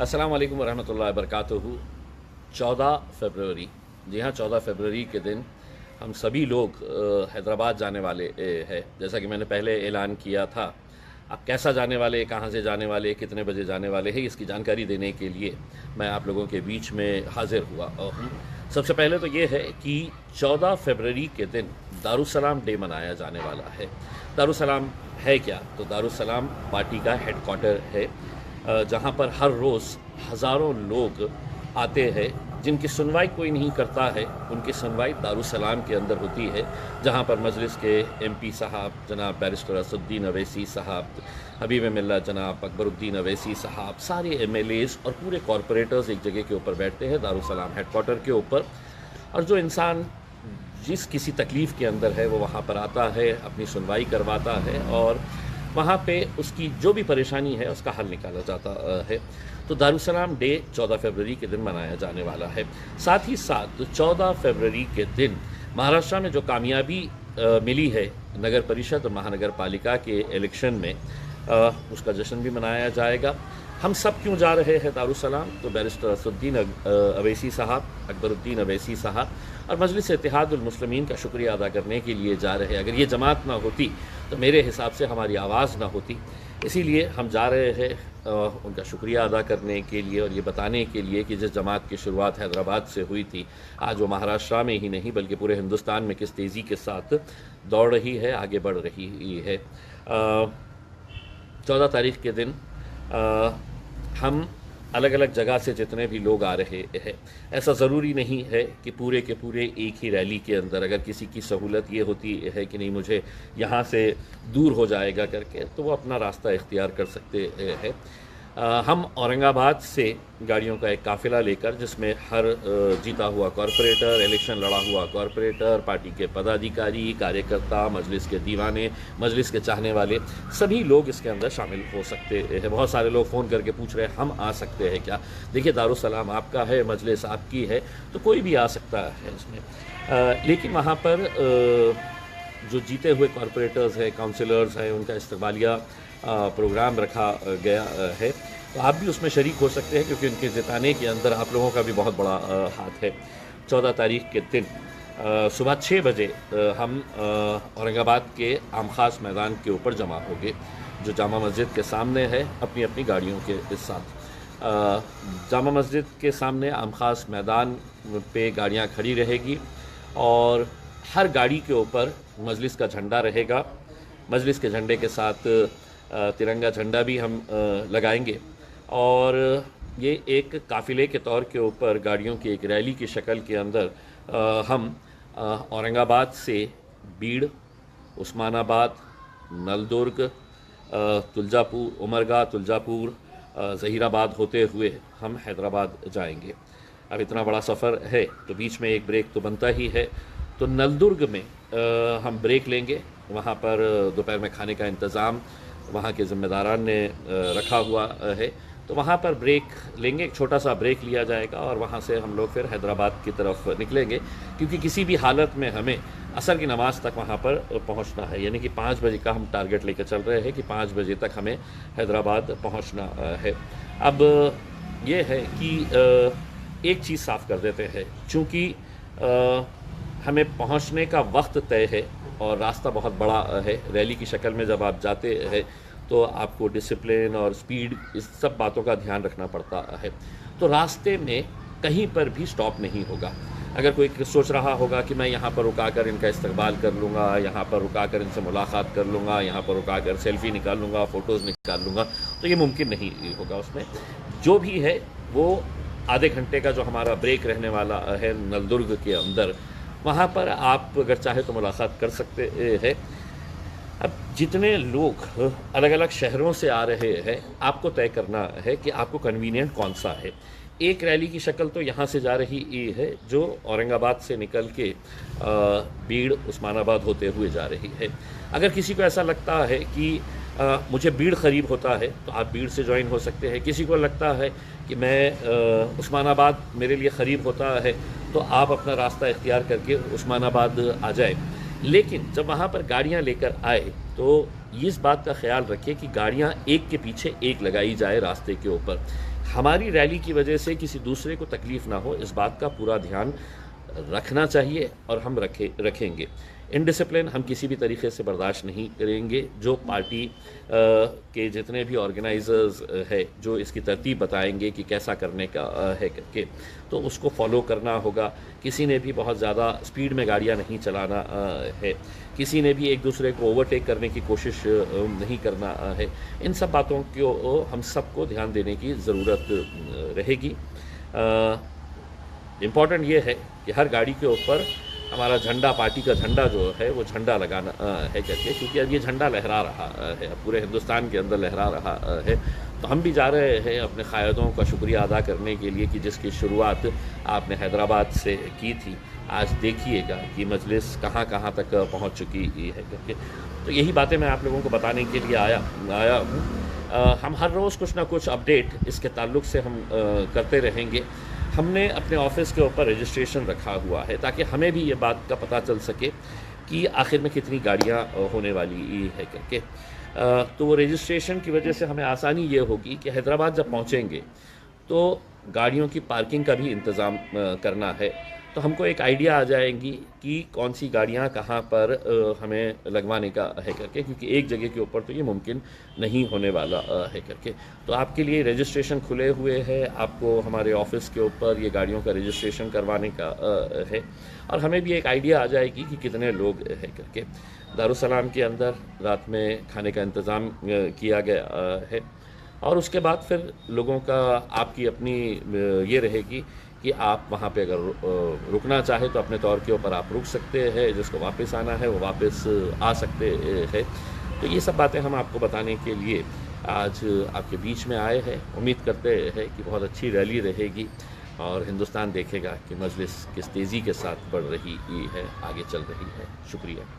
अस्सलाम वालेकुम वरहमतुल्लाहि वबरकातुहू। 14 फरवरी, जी हाँ, 14 फरवरी के दिन हम सभी लोग हैदराबाद जाने वाले हैं। जैसा कि मैंने पहले ऐलान किया था, अब कैसा जाने वाले, कहाँ से जाने वाले, कितने बजे जाने वाले हैं, इसकी जानकारी देने के लिए मैं आप लोगों के बीच में हाजिर हुआ हूँ। सबसे पहले तो ये है कि 14 फरवरी के दिन दारुसलाम डे मनाया जाने वाला है। दारुसलाम है क्या? तो दारुसलाम पार्टी का हेडक्वार्टर है, जहाँ पर हर रोज़ हज़ारों लोग आते हैं जिनकी सुनवाई कोई नहीं करता है। उनकी सुनवाई दारुसलाम के अंदर होती है, जहाँ पर मजलिस के एमपी साहब जनाब बैरिस्टर असदुद्दीन अवैसी साहब, हबीब मिल्लत जनाब अकबरुद्दीन अवैसी साहब, सारे एमएलएज़ और पूरे कॉरपोरेटर्स एक जगह के ऊपर बैठते हैं दारुसलाम हेडक्वार्टर के ऊपर। और जो इंसान जिस किसी तकलीफ़ के अंदर है वो वहाँ पर आता है, अपनी सुनवाई करवाता है और वहाँ पे उसकी जो भी परेशानी है उसका हल निकाला जाता है। तो दारुसलाम डे 14 फरवरी के दिन मनाया जाने वाला है। साथ ही साथ 14 फरवरी के दिन महाराष्ट्र में जो कामयाबी मिली है नगर परिषद और महानगर पालिका के इलेक्शन में, उसका जश्न भी मनाया जाएगा। हम सब क्यों जा रहे हैं दारुसलाम? तो बैरिस्टर असदुद्दीन अवैसी साहब, अकबरुद्दीन अवैसी साहब और मजलिस इत्तेहादुल मुस्लिमीन का शुक्रिया अदा करने के लिए जा रहे हैं। अगर ये जमात ना होती तो मेरे हिसाब से हमारी आवाज़ ना होती, इसीलिए हम जा रहे हैं उनका शुक्रिया अदा करने के लिए और ये बताने के लिए कि जिस जमात की शुरुआत हैदराबाद से हुई थी, आज वो महाराष्ट्र में ही नहीं बल्कि पूरे हिंदुस्तान में किस तेज़ी के साथ दौड़ रही है, आगे बढ़ रही है। 14 तारीख के दिन हम अलग अलग जगह से जितने भी लोग आ रहे हैं, ऐसा ज़रूरी नहीं है कि पूरे के पूरे एक ही रैली के अंदर, अगर किसी की सहूलत ये होती है कि नहीं मुझे यहाँ से दूर हो जाएगा करके, तो वो अपना रास्ता इख्तियार कर सकते हैं। हम औरंगाबाद से गाड़ियों का एक काफ़िला लेकर, जिसमें हर जीता हुआ कॉरपोरेटर, इलेक्शन लड़ा हुआ कॉरपोरेटर, पार्टी के पदाधिकारी, कार्यकर्ता, मजलिस के दीवाने, मजलिस के चाहने वाले, सभी लोग इसके अंदर शामिल हो सकते हैं। बहुत सारे लोग फ़ोन करके पूछ रहे हैं हम आ सकते हैं क्या? देखिए, दारुसलाम आपका है, मजलिस आपकी है, तो कोई भी आ सकता है इसमें। लेकिन वहाँ पर जो जीते हुए कॉरपोरेटर्स हैं, काउंसिलर्स हैं, उनका इस्तकबालिया प्रोग्राम रखा गया है, तो आप भी उसमें शरीक हो सकते हैं, क्योंकि उनके जिताने के अंदर आप लोगों का भी बहुत बड़ा हाथ है। 14 तारीख के दिन सुबह 6 बजे हम औरंगाबाद के आम खास मैदान के ऊपर जमा होंगे, जो जामा मस्जिद के सामने है, अपनी अपनी गाड़ियों के साथ। जामा मस्जिद के सामने आम खास मैदान पे गाड़ियाँ खड़ी रहेगी और हर गाड़ी के ऊपर मजलिस का झंडा रहेगा। मजलिस के झंडे के साथ तिरंगा झंडा भी हम लगाएंगे और ये एक काफ़िले के तौर के ऊपर गाड़ियों की एक रैली की शक्ल के अंदर हम औरंगाबाद से बीड़, उस्मानाबाद, नलदुर्ग, तुलजापुर, उमरगा, तुलजापुर, ज़हीराबाद होते हुए हम हैदराबाद जाएंगे। अब इतना बड़ा सफ़र है तो बीच में एक ब्रेक तो बनता ही है। तो नलदुर्ग में हम ब्रेक लेंगे, वहाँ पर दोपहर में खाने का इंतज़ाम वहाँ के ज़िम्मेदारान ने रखा हुआ है, तो वहाँ पर ब्रेक लेंगे, एक छोटा सा ब्रेक लिया जाएगा और वहाँ से हम लोग फिर हैदराबाद की तरफ निकलेंगे, क्योंकि किसी भी हालत में हमें असर की नमाज़ तक वहाँ पर पहुँचना है। यानी कि 5 बजे का हम टारगेट लेकर चल रहे हैं कि 5 बजे तक हमें हैदराबाद पहुँचना है। अब ये है कि एक चीज़ साफ़ कर देते हैं, चूँकि हमें पहुंचने का वक्त तय है और रास्ता बहुत बड़ा है। रैली की शक्ल में जब आप जाते हैं तो आपको डिसिप्लिन और स्पीड, इस सब बातों का ध्यान रखना पड़ता है। तो रास्ते में कहीं पर भी स्टॉप नहीं होगा। अगर कोई सोच रहा होगा कि मैं यहाँ पर रुकाकर इनका इस्तकबाल कर लूँगा, यहाँ पर रुकाकर इनसे मुलाकात कर लूँगा, यहाँ पर रुकाकर सेल्फ़ी निकाल लूँगा, फ़ोटोज़ निकाल लूँगा, तो ये मुमकिन नहीं होगा। उसमें जो भी है वो आधे घंटे का जो हमारा ब्रेक रहने वाला है नलदुर्ग के अंदर, वहाँ पर आप अगर चाहे तो मुलाकात कर सकते हैं। अब जितने लोग अलग अलग शहरों से आ रहे हैं, आपको तय करना है कि आपको कन्वीनियंट कौन सा है। एक रैली की शक्ल तो यहाँ से जा रही है जो औरंगाबाद से निकल के बीड़, उस्मानाबाद होते हुए जा रही है। अगर किसी को ऐसा लगता है कि मुझे बीड़ करीब होता है तो आप बीड़ से ज्वाइन हो सकते हैं। किसी को लगता है कि मैं उस्मानाबाद मेरे लिए करीब होता है तो आप अपना रास्ता इख्तियार करके उस्मानाबाद आ जाए। लेकिन जब वहाँ पर गाड़ियाँ लेकर आए तो इस बात का ख्याल रखिए कि गाड़ियाँ एक के पीछे एक लगाई जाए रास्ते के ऊपर। हमारी रैली की वजह से किसी दूसरे को तकलीफ़ ना हो, इस बात का पूरा ध्यान रखना चाहिए और हम रखेंगे। इनडिसिप्लिन हम किसी भी तरीके से बर्दाश्त नहीं करेंगे। जो पार्टी के जितने भी ऑर्गेनाइजर्स है, जो इसकी तरतीब बताएंगे कि कैसा करने का है करके, तो उसको फॉलो करना होगा। किसी ने भी बहुत ज़्यादा स्पीड में गाड़ियाँ नहीं चलाना है, किसी ने भी एक दूसरे को ओवरटेक करने की कोशिश नहीं करना है। इन सब बातों को हम सबको ध्यान देने की ज़रूरत रहेगी। इम्पॉर्टेंट ये है कि हर गाड़ी के ऊपर हमारा झंडा, पार्टी का झंडा जो है वो झंडा लगाना है करके, क्योंकि अब ये झंडा लहरा रहा है, अब पूरे हिंदुस्तान के अंदर लहरा रहा है। तो हम भी जा रहे हैं अपने क़ायदों का शुक्रिया अदा करने के लिए कि जिसकी शुरुआत आपने हैदराबाद से की थी। आज देखिएगा कि मजलिस कहाँ कहाँ तक पहुँच चुकी है करके। तो यही बातें मैं आप लोगों को बताने के लिए आया हूँ। हम हर रोज़ कुछ ना कुछ अपडेट इसके ताल्लुक़ से हम करते रहेंगे। हमने अपने ऑफिस के ऊपर रजिस्ट्रेशन रखा हुआ है ताकि हमें भी ये बात का पता चल सके कि आखिर में कितनी गाड़ियाँ होने वाली है करके। तो वो रजिस्ट्रेशन की वजह से हमें आसानी ये होगी कि हैदराबाद जब पहुँचेंगे तो गाड़ियों की पार्किंग का भी इंतज़ाम करना है, तो हमको एक आइडिया आ जाएगी कि कौन सी गाड़ियाँ कहाँ पर हमें लगवाने का है करके, क्योंकि एक जगह के ऊपर तो ये मुमकिन नहीं होने वाला है करके। तो आपके लिए रजिस्ट्रेशन खुले हुए हैं, आपको हमारे ऑफिस के ऊपर ये गाड़ियों का रजिस्ट्रेशन करवाने का है, और हमें भी एक आइडिया आ जाएगी कि कितने लोग है करके। दारुसलाम के अंदर रात में खाने का इंतज़ाम किया गया है, और उसके बाद फिर लोगों का आपकी अपनी ये रहेगी कि आप वहाँ पे अगर रुकना चाहे तो अपने तौर के ऊपर आप रुक सकते हैं, जिसको वापस आना है वो वापस आ सकते हैं। तो ये सब बातें हम आपको बताने के लिए आज आपके बीच में आए हैं। उम्मीद करते हैं कि बहुत अच्छी रैली रहेगी और हिंदुस्तान देखेगा कि मजलिस किस तेज़ी के साथ बढ़ रही है, आगे चल रही है। शुक्रिया।